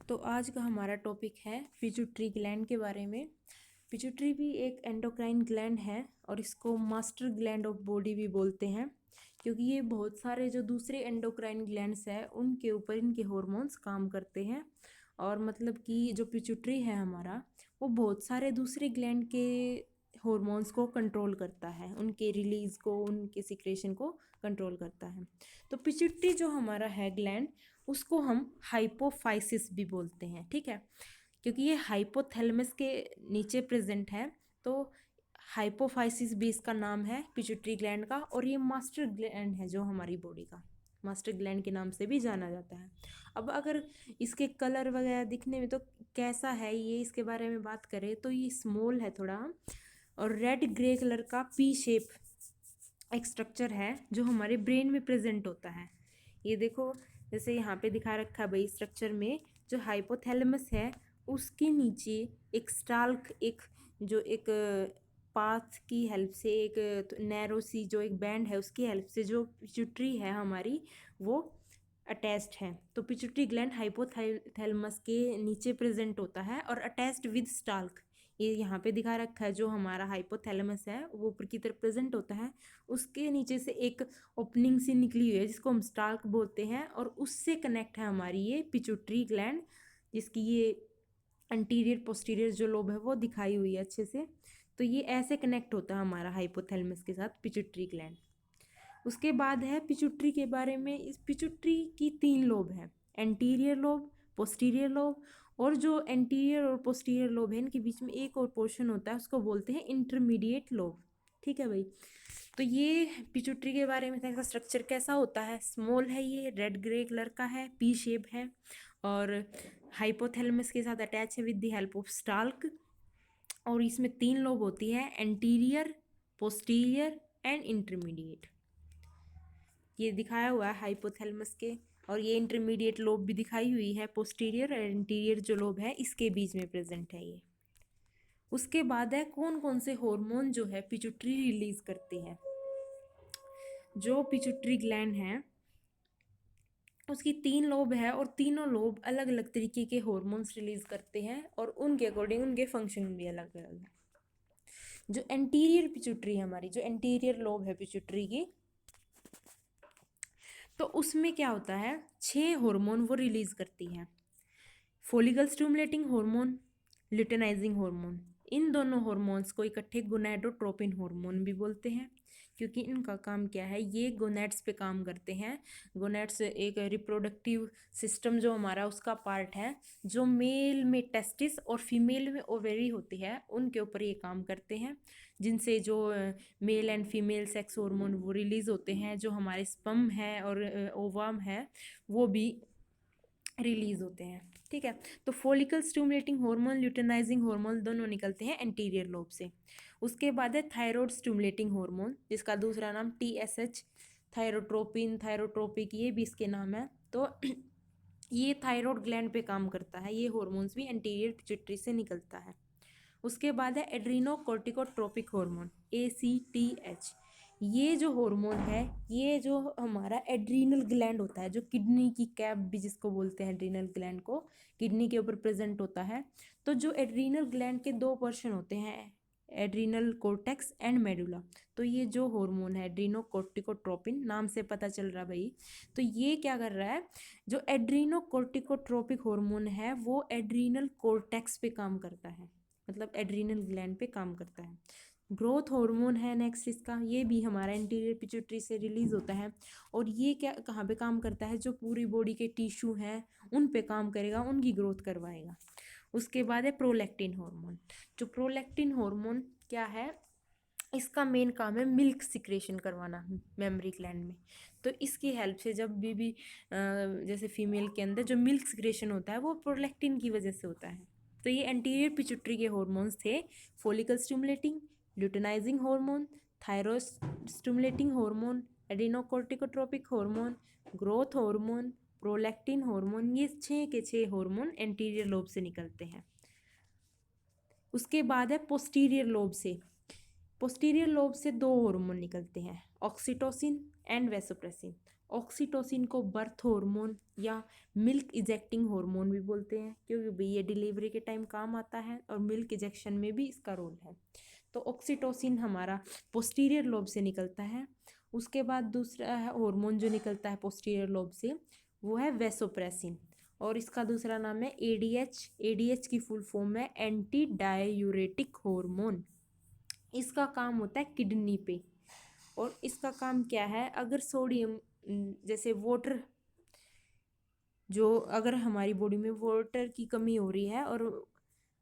तो आज का हमारा टॉपिक है पिट्यूटरी ग्लैंड के बारे में। पिट्यूटरी भी एक एंडोक्राइन ग्लैंड है और इसको मास्टर ग्लैंड ऑफ बॉडी भी बोलते हैं, क्योंकि ये बहुत सारे जो दूसरे एंडोक्राइन ग्लैंड्स हैं उनके ऊपर इनके हॉर्मोन्स काम करते हैं। और मतलब कि जो पिट्यूटरी है हमारा, वो बहुत सारे दूसरे ग्लैंड के हॉर्मोन्स को कंट्रोल करता है, उनके रिलीज़ को, उनके सिक्रेशन को कंट्रोल करता है। तो पिट्यूटरी जो हमारा है ग्लैंड, उसको हम हाइपोफाइसिस भी बोलते हैं, ठीक है, क्योंकि ये हाइपोथैलेमस के नीचे प्रेजेंट है। तो हाइपोफाइसिस भी इसका नाम है पिट्यूटरी ग्लैंड का, और ये मास्टर ग्लैंड है जो हमारी बॉडी का, मास्टर ग्लैंड के नाम से भी जाना जाता है। अब अगर इसके कलर वगैरह दिखने में तो कैसा है ये, इसके बारे में बात करें तो ये स्मॉल है थोड़ा, और रेड ग्रे कलर का पी शेप एक स्ट्रक्चर है जो हमारे ब्रेन में प्रेजेंट होता है। ये देखो, जैसे यहाँ पे दिखा रखा है भाई, स्ट्रक्चर में जो हाइपोथैलेमस है उसके नीचे एक स्टाल्क, एक जो एक पाथ की हेल्प से, एक नैरो सी जो एक बैंड है उसकी हेल्प से जो पिट्यूटरी है हमारी वो अटैच्ड है। तो पिट्यूटरी ग्लैंड हाइपोथैलेमस के नीचे प्रेजेंट होता है और अटैच्ड विद स्टाल्क। ये यहाँ पे दिखा रखा है, जो हमारा हाइपोथैलेमस है वो ऊपर की तरफ प्रेजेंट होता है, उसके नीचे से एक ओपनिंग सी निकली हुई है जिसको हम स्टाल्क बोलते हैं, और उससे कनेक्ट है हमारी ये पिट्यूटरी ग्लैंड, जिसकी ये एंटीरियर पोस्टीरियर जो लोब है वो दिखाई हुई है अच्छे से। तो ये ऐसे कनेक्ट होता है हमारा हाइपोथैलेमस के साथ पिट्यूटरी ग्लैंड। उसके बाद है पिट्यूटरी के बारे में, इस पिट्यूटरी की 3 लोब हैं, एंटीरियर लोब, पोस्टीरियर लोब, और जो एंटीरियर और पोस्टीरियर लोब है इनके बीच में एक और पोर्शन होता है, उसको बोलते हैं इंटरमीडिएट लोब। ठीक है भाई, तो ये पिट्यूटरी के बारे में था। इसका स्ट्रक्चर कैसा होता है, स्मॉल है, ये रेड ग्रे कलर का है, पी शेप है, और हाइपोथैलेमस के साथ अटैच है with the help of stalk. और इसमें 3 लोब होती है, एंटीरियर, पोस्टीरियर एंड इंटरमीडिएट। ये दिखाया हुआ है हाइपोथैलेमस के, और ये इंटरमीडिएट लोब भी दिखाई हुई है, पोस्टीरियर और एंटीरियर जो लोब है इसके बीच में प्रेजेंट है ये। उसके बाद है कौन कौन से हार्मोन जो है पिट्यूटरी रिलीज करती है। जो पिट्यूटरी ग्लैंड है उसकी 3 लोब है, और तीनों लोब अलग अलग तरीके के हार्मोन्स रिलीज करते हैं, और उनके अकॉर्डिंग उनके फंक्शन भी अलग अलग है। जो एंटीरियर पिट्यूटरी है हमारी, जो एंटीरियर लोब है पिट्यूटरी की, तो उसमें क्या होता है, 6 हार्मोन वो रिलीज करती है। Follicle stimulating hormone, luteinizing hormone, इन दोनों हार्मोन्स को इकट्ठे गोनाडोट्रोपिन हार्मोन भी बोलते हैं, क्योंकि इनका काम क्या है, ये गोनेड्स पे काम करते हैं। गोनेड्स एक रिप्रोडक्टिव सिस्टम जो हमारा उसका पार्ट है, जो मेल में टेस्टिस और फीमेल में ओवेरी होती है, उनके ऊपर ये काम करते हैं, जिनसे जो male and female sex hormone वो रिलीज होते हैं, जो हमारे स्पर्म है और ओवम है वो भी रिलीज होते हैं। ठीक है, तो follicle stimulating hormone, luteinizing hormone दोनों निकलते हैं एंटीरियर लोब से। उसके बाद है थायराइड स्टिमुलेटिंग हार्मोन, जिसका दूसरा नाम TSH, थायरोट्रोपिन, थायरोट्रोपिक, ये भी इसके नाम है। तो ये थायराइड ग्लैंड पे काम करता है, ये हार्मोन्स भी एंटीरियर पिट्यूटरी से निकलता है। उसके बाद है एड्रीनोकोर्टिकोट्रोपिक हार्मोन, ACTH। ये जो हार्मोन है, ये जो हमारा एड्रीनल ग्लैंड होता है, जो किडनी की कैप भी जिसको बोलते हैं, एड्रीनल ग्लैंड को किडनी के ऊपर प्रेजेंट होता है। तो जो एड्रीनल ग्लैंड के 2 पोर्शन होते हैं, एड्रीनल कोर्टेक्स एंड मेडुला। तो ये जो हार्मोन है एड्रीनोकोर्टिकोट्रोपिन, नाम से पता चल रहा भाई, तो ये क्या कर रहा है, जो एड्रीनोकोर्टिकोट्रोपिक हार्मोन है वो एड्रीनल कोर्टेक्स पे काम करता है, मतलब एड्रीनल ग्लैंड पे काम करता है। ग्रोथ हार्मोन है नेक्स्ट इसका, ये भी हमारा इंटीरियर पिट्यूटरी से रिलीज होता है, और ये क्या कहाँ पे काम करता है, जो पूरी बॉडी के टिश्यू हैं उन पे काम करेगा, उनकी ग्रोथ करवाएगा। उसके बाद है प्रोलैक्टिन हार्मोन। जो प्रोलैक्टिन हार्मोन क्या है, इसका मेन काम है मिल्क सिक्रेशन करवाना मेमरी ग्लैंड में। तो इसकी हेल्प से जब भी जैसे फीमेल के अंदर जो मिल्क सिक्रेशन होता है वो प्रोलैक्टिन की वजह से होता है। तो ये एंटीरियर पिट्यूटरी के हार्मोन्स थे, follicle stimulating, luteinizing hormone, thyroid stimulating hormone, adrenocorticotropic hormone, growth hormone, prolactin hormone. ये 6 के 6 हार्मोन एंटीरियर लोब से निकलते हैं। उसके बाद है पोस्टीरियर लोब से, पोस्टीरियर लोब से 2 हार्मोन निकलते हैं, ऑक्सीटोसिन एंड वैसोप्रेसिन। ऑक्सीटोसिन को बर्थ हार्मोन या मिल्क इजेक्टिंग हार्मोन भी बोलते हैं, क्योंकि भाई ये डिलीवरी के टाइम काम आता है और मिल्क इजेक्शन में भी इसका रोल है। तो ऑक्सीटोसिन हमारा पोस्टीरियर लोब से निकलता है। उसके बाद दूसरा हार्मोन जो निकलता है पोस्टीरियर लोब से, वो है वेसोप्रेसिन, और इसका दूसरा नाम है एडीएच। एडीएच की फुल फॉर्म है एंटी डायूरेटिक हार्मोन। इसका काम होता है किडनी पे। और इसका काम क्या है, अगर सोडियम जैसे वाटर, जो अगर हमारी बॉडी में वाटर की कमी हो रही है, और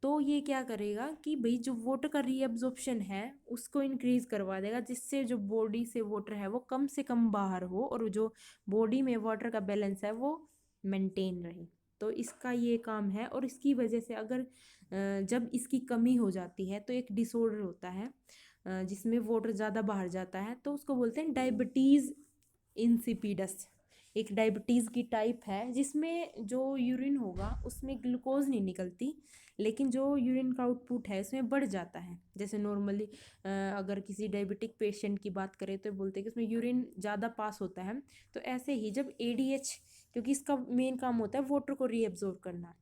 तो ये क्या करेगा कि भाई जो वाटर का रीअब्जॉर्प्शन है उसको इंक्रीज करवा देगा, जिससे जो बॉडी से वाटर है वो कम से कम बाहर हो और जो बॉडी में वाटर का बैलेंस है वो मेंटेन रहे। तो इसका ये काम है। और इसकी वजह से अगर जब इसकी कमी हो जाती है तो एक डिसऑर्डर होता है जिसमें वाटर ज़्यादा बाहर जाता है, तो उसको बोलते हैं डायबिटीज़ इंसिपिडस। एक डायबिटीज़ की टाइप है जिसमें जो यूरिन होगा उसमें ग्लूकोज नहीं निकलती, लेकिन जो यूरिन का आउटपुट है उसमें बढ़ जाता है। जैसे नॉर्मली अगर किसी डायबिटिक पेशेंट की बात करें तो बोलते हैं कि उसमें यूरिन ज़्यादा पास होता है। तो ऐसे ही जब एडीएच, क्योंकि इसका मेन काम होता है वाटर को रीअब्जॉर्ब करना,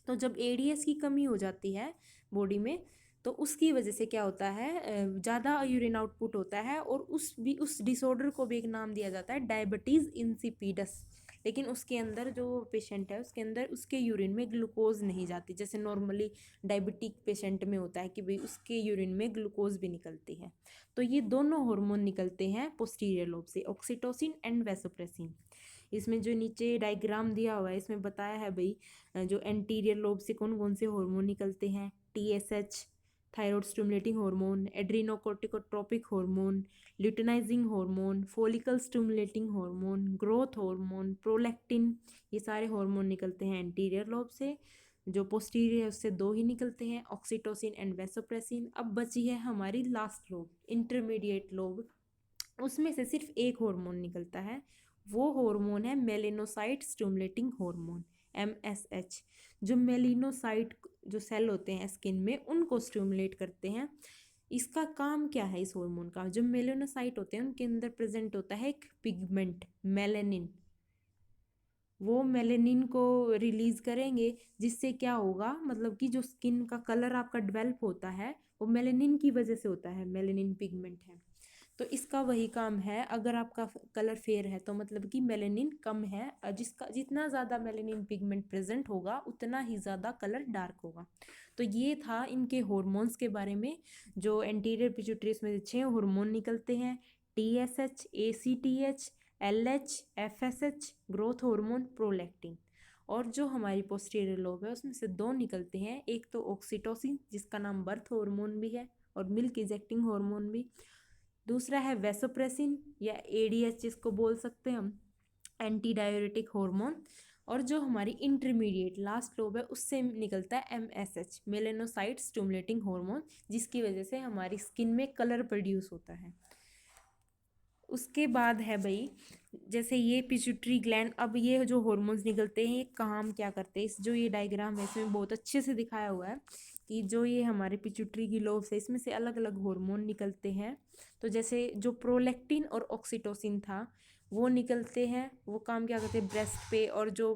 तो जब एडीएच की कमी हो जाती है बॉडी में तो उसकी वजह से क्या होता है, ज़्यादा यूरिन आउटपुट होता है, और उस डिसऑर्डर को भी एक नाम दिया जाता है डायबिटीज़ इंसिपिडस। लेकिन उसके अंदर जो पेशेंट है उसके अंदर उसके यूरिन में ग्लूकोज नहीं जाती, जैसे नॉर्मली डायबिटिक पेशेंट में होता है कि भाई उसके यूरिन में ग्लूकोज भी निकलती है। तो ये दोनों हार्मोन निकलते हैं पोस्टीरियर लोब से, ऑक्सीटोसिन एंड वेसोप्रेसिन। इसमें जो नीचे डायग्राम दिया हुआ है इसमें बताया है भाई जो एंटीरियर लोब से कौन कौन से हार्मोन निकलते हैं। TSH thyroid stimulating hormone, adrenocorticotropic hormone, luteinizing hormone, follicle stimulating hormone, growth hormone, prolactin, ये सारे हार्मोन निकलते हैं एंटीरियर लोब से। जो पोस्टीरियर है उससे दो ही निकलते हैं, ऑक्सीटोसिन एंड वेसोप्रेसिन। अब बची है हमारी लास्ट लोब, इंटरमीडिएट लोब। उसमें से सिर्फ एक हार्मोन निकलता है, वो हार्मोन है मेलेनोसाइट स्टिमुलेटिंग हार्मोन, MSH। जो मेलिनोसाइट जो सेल होते हैं स्किन में उनको स्टिमुलेट करते हैं। इसका काम क्या है इस हार्मोन का, जो मेलेनोसाइट होते हैं उनके अंदर प्रेजेंट होता है एक पिगमेंट मेलेनिन। वो मेलेनिन को रिलीज करेंगे, जिससे क्या होगा, मतलब कि जो स्किन का कलर आपका डेवलप होता है वो मेलेनिन की वजह से होता है, मेलेनिन पिगमेंट है। तो इसका वही काम है, अगर आपका कलर फेयर है तो मतलब कि मेलेनिन कम है, जिसका जितना ज़्यादा मेलेनिन पिगमेंट प्रेजेंट होगा उतना ही ज़्यादा कलर डार्क होगा। तो ये था इनके हॉर्मोन्स के बारे में। जो एंटीरियर पिट्यूटरी में 6 हार्मोन निकलते हैं, TSH, ACTH, LH, FSH, growth hormone, prolactin. और जो हमारी पोस्टीरियर लोब है उसमें से 2 निकलते हैं, एक तो ऑक्सीटोसिन जिसका नाम बर्थ हार्मोन भी है और मिल्क इजेक्टिंग हार्मोन भी। दूसरा है वेसोप्रेसिन या एडीएच जिसको बोल सकते हैं हम, एंटी डाययूरेटिक हार्मोन। और जो हमारी इंटरमीडिएट लास्ट लोब है उससे निकलता है MSH, मेलेनोसाइट स्टिमुलेटिंग हार्मोन, जिसकी वजह से हमारी स्किन में कलर प्रोड्यूस होता है। उसके बाद है भाई, जैसे ये पिट्यूटरी ग्लैंड, अब ये जो हार्मोन्स निकलते हैं ये काम क्या करते हैं, इस जो ये डायग्राम है इसमें बहुत अच्छे से दिखाया हुआ है कि जो ये हमारे पिट्यूटरी की लोब्स है इसमें से अलग अलग हार्मोन निकलते हैं। तो जैसे जो प्रोलैक्टिन और ऑक्सीटोसिन था वो निकलते हैं, वो काम क्या करते हैं ब्रेस्ट पे, और जो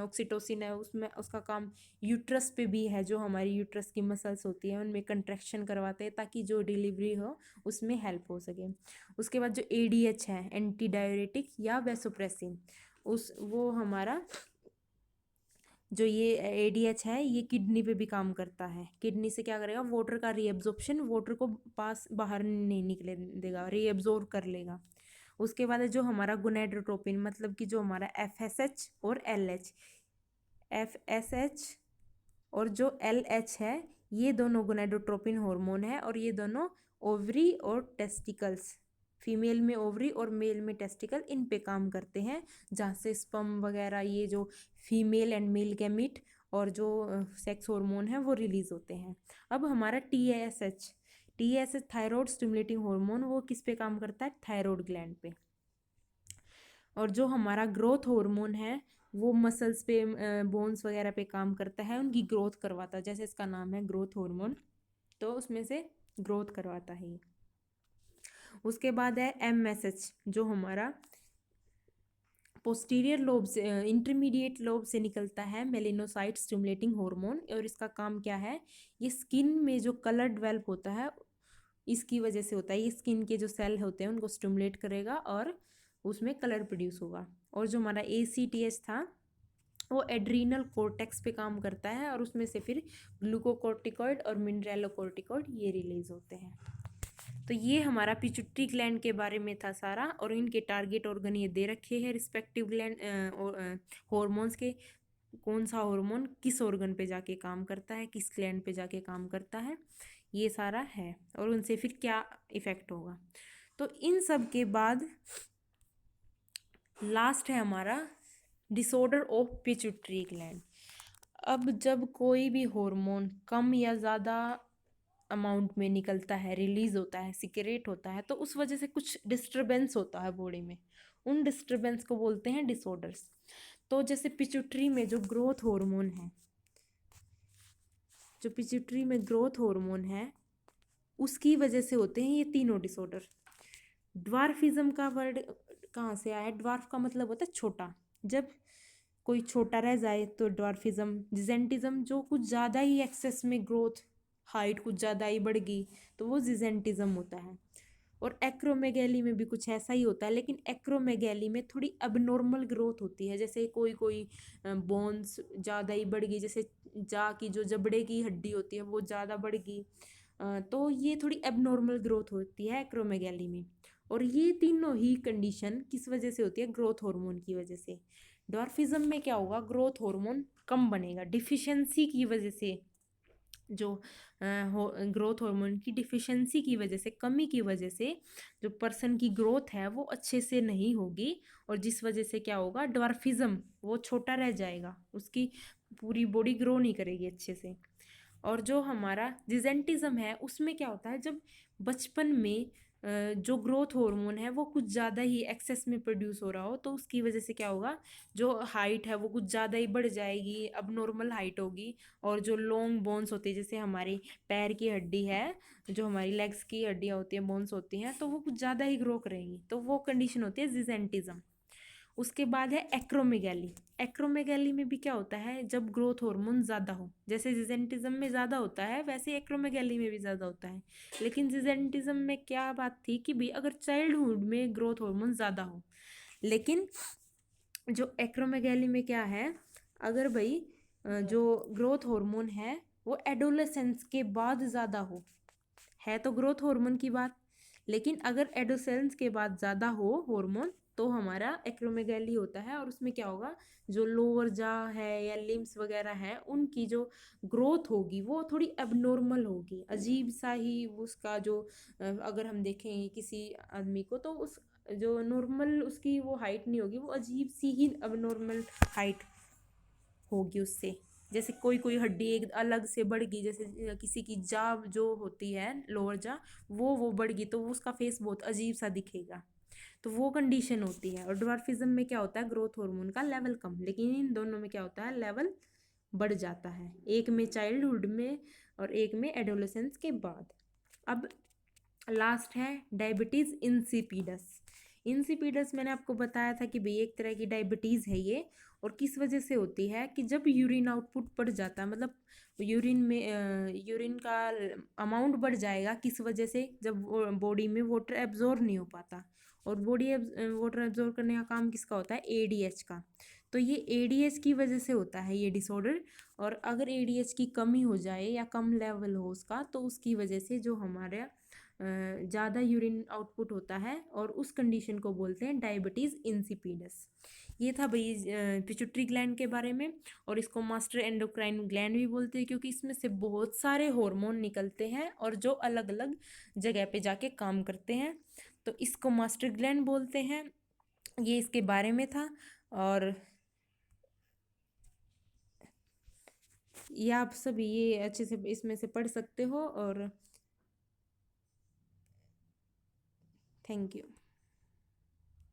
ऑक्सीटोसिन है उसमें उसका काम यूट्रस पे भी है, जो हमारी यूट्रस की मसल्स होती हैं उनमें कंट्रैक्शन करवाते हैं ताकि जो डिलीवरी हो उसमें हेल्प हो सके। उसके बाद जो ADH है एंटी डाययूरेटिक या वेसोप्रेसिन, उस वो हमारा जो ये ADH है ये किडनी पे भी काम करता है। किडनी से क्या करेगा, वाटर का रीएब्जॉर्प्शन, वाटर को पास बाहर नहीं निकले देगा, रीएब्जॉर्ब कर लेगा। उसके बाद है जो हमारा गोनेडोट्रोपिन, मतलब कि जो हमारा FSH और LH, FSH और जो LH है ये दोनों गोनेडोट्रोपिन हार्मोन है, और ये दोनों ओवरी और टेस्टिकल्स, फीमेल में ओवरी और मेल में टेस्टिकल, इन पे काम करते हैं, जहाँ से स्पर्म वगैरह ये जो फीमेल एंड मेल गैमीट और जो सेक्स हार्मोन है वो रिलीज होते हैं। अब हमारा TSH थायराइड स्टिमुलेटिंग हार्मोन, वो किस पे काम करता है, थायराइड ग्लैंड पे। और जो हमारा ग्रोथ हार्मोन है वो मसल्स पे, बोन्स वगैरह पे काम करता है, उनकी ग्रोथ करवाता है, जैसे इसका नाम है ग्रोथ हार्मोन, तो उसमें से ग्रोथ करवाता है ये। उसके बाद है MSH जो हमारा पोस्टीरियर लोब से इंटरमीडिएट लोब से निकलता है मेलेनोसाइट स्टिमुलेटिंग हार्मोन, और इसका काम क्या है, ये स्किन में जो कलर डेवलप होता है इसकी वजह से होता है। ये स्किन के जो सेल होते हैं उनको स्टिमुलेट करेगा और उसमें कलर प्रोड्यूस होगा। और जो हमारा ACTH था वो एड्रीनल कोर्टेक्स पे काम करता है, और उसमें से फिर ग्लूकोकोर्टिकॉइड और मिनरलोकोर्टिकॉइड ये रिलीज होते हैं। तो ये हमारा पिट्यूटरी ग्लैंड के बारे में था सारा, और इनके टारगेट ऑर्गन ये दे रखे हैं रिस्पेक्टिव ग्लैंड हॉर्मोन्स के, कौन सा हार्मोन किस ऑर्गन पे जाके काम करता है, किस ग्लैंड पे जाके काम करता है, ये सारा है, और उनसे फिर क्या इफेक्ट होगा। तो इन सब के बाद लास्ट है हमारा डिसऑर्डर ऑफ पिट्यूटरी ग्लैंड। अब जब कोई भी हार्मोन कम या ज़्यादा अमाउंट में निकलता है, रिलीज होता है, सिक्रेट होता है, तो उस वजह से कुछ डिस्टरबेंस होता है बॉडी में, उन डिस्टरबेंस को बोलते हैं डिसऑर्डर्स। तो जैसे पिट्यूटरी में जो ग्रोथ हार्मोन है, जो पिट्यूटरी में ग्रोथ हार्मोन है उसकी वजह से होते हैं ये तीनों डिसऑर्डर। ड्वार्फिज्म का वर्ड कहाँ से आया है? ड्वार्फ का मतलब होता है छोटा, जब कोई छोटा रह जाए तो ड्वार्फिज्म। जिजेंटिज्म जो कुछ ज़्यादा ही एक्सेस में ग्रोथ, हाइट कुछ ज़्यादा ही बढ़ गई तो वो जिजेंटिज्म होता है। और एक्रोमेगैली में भी कुछ ऐसा ही होता है, लेकिन एक्रोमेगैली में थोड़ी अबनॉर्मल ग्रोथ होती है, जैसे कोई कोई बोन्स ज़्यादा ही बढ़ गई, जैसे जा की जो जबड़े की हड्डी होती है वो ज़्यादा बढ़ गई, तो ये थोड़ी एबनॉर्मल ग्रोथ होती है एक्रोमेगैली में। और ये तीनों ही कंडीशन किस वजह से होती है? ग्रोथ हार्मोन की वजह से। ड्वार्फिज्म में क्या होगा? ग्रोथ हार्मोन कम बनेगा, डिफिशियंसी की वजह से, जो ग्रोथ हार्मोन की डिफिशियंसी की वजह से, कमी की वजह से जो पर्सन की ग्रोथ है वो अच्छे से नहीं होगी, और जिस वजह से क्या होगा? ड्वार्फिज्म, वो छोटा रह जाएगा, उसकी पूरी बॉडी ग्रो नहीं करेगी अच्छे से। और जो हमारा जिजेंटिज्म है उसमें क्या होता है, जब बचपन में जो ग्रोथ हार्मोन है वो कुछ ज़्यादा ही एक्सेस में प्रोड्यूस हो रहा हो, तो उसकी वजह से क्या होगा? जो हाइट है वो कुछ ज़्यादा ही बढ़ जाएगी, अब नॉर्मल हाइट होगी, और जो लॉन्ग बोन्स होती है, जैसे हमारी पैर की हड्डी है, जो हमारी लेग्स की हड्डियाँ होती हैं, बोन्स होती हैं, तो वो कुछ ज़्यादा ही ग्रो करेंगी, तो वो कंडीशन होती है जिजेंटिज्म। उसके बाद है एक्रोमेगैली। एक्रोमेगैली में भी क्या होता है? जब ग्रोथ हार्मोन ज़्यादा हो, जैसे जिजेंटिज्म में ज़्यादा होता है वैसे एक्रोमेगैली में भी ज़्यादा होता है। लेकिन जिजेंटिज्म में क्या बात थी कि भी अगर चाइल्डहुड में ग्रोथ हार्मोन ज़्यादा हो, लेकिन जो एक्रोमेगैली में क्या है, अगर भाई जो ग्रोथ हार्मोन है वो एडोलेसेंस के बाद ज़्यादा हो, है तो ग्रोथ हार्मोन की बात, लेकिन अगर एडोलेसेंस के बाद ज़्यादा हो हार्मोन तो हमारा एक्रोमेगैली होता है। और उसमें क्या होगा? जो लोअर जा है या लिम्स वगैरह है उनकी जो ग्रोथ होगी वो थोड़ी एबनॉर्मल होगी, अजीब सा ही उसका जो अगर हम देखें किसी आदमी को तो उस जो नॉर्मल उसकी वो हाइट नहीं होगी, वो अजीब सी ही अबनॉर्मल हाइट होगी उससे। जैसे कोई कोई हड्डी एक अलग से बढ़ गई, जैसे किसी की जा जो होती है लोअर जा, वो बढ़ गई तो उसका फेस बहुत अजीब सा दिखेगा, तो वो कंडीशन होती है। और ड्वार्फिज्म में क्या होता है? ग्रोथ हार्मोन का लेवल कम, लेकिन इन दोनों में क्या होता है? लेवल बढ़ जाता है, एक में चाइल्डहुड में और एक में एडोलेसेंस के बाद। अब लास्ट है डायबिटीज़ इंसिपिडस। इंसिपिडस मैंने आपको बताया था कि भाई एक तरह की डायबिटीज़ है ये, और किस वजह से होती है कि जब यूरिन आउटपुट बढ़ जाता है, मतलब यूरिन में यूरिन का अमाउंट बढ़ जाएगा, किस वजह से? जब बॉडी में वाटर एब्जॉर्ब नहीं हो पाता, और बॉडी वाटर एब्जॉर्ब करने का काम किसका होता है? ADH का। तो ये ADH की वजह से होता है ये डिसऑर्डर। और अगर ADH की कमी हो जाए या कम लेवल हो उसका, तो उसकी वजह से जो हमारे ज़्यादा यूरिन आउटपुट होता है, और उस कंडीशन को बोलते हैं डायबिटीज़ इंसिपिडस। ये था भाई पिट्यूटरी ग्लैंड के बारे में, और इसको मास्टर एंडोक्राइन ग्लैंड भी बोलते हैं क्योंकि इसमें से बहुत सारे हार्मोन निकलते हैं और जो अलग अलग जगह पे जाके काम करते हैं, तो इसको मास्टर ग्लैंड बोलते हैं। ये इसके बारे में था, और ये आप सब ये अच्छे से इसमें से पढ़ सकते हो, और थैंक यू।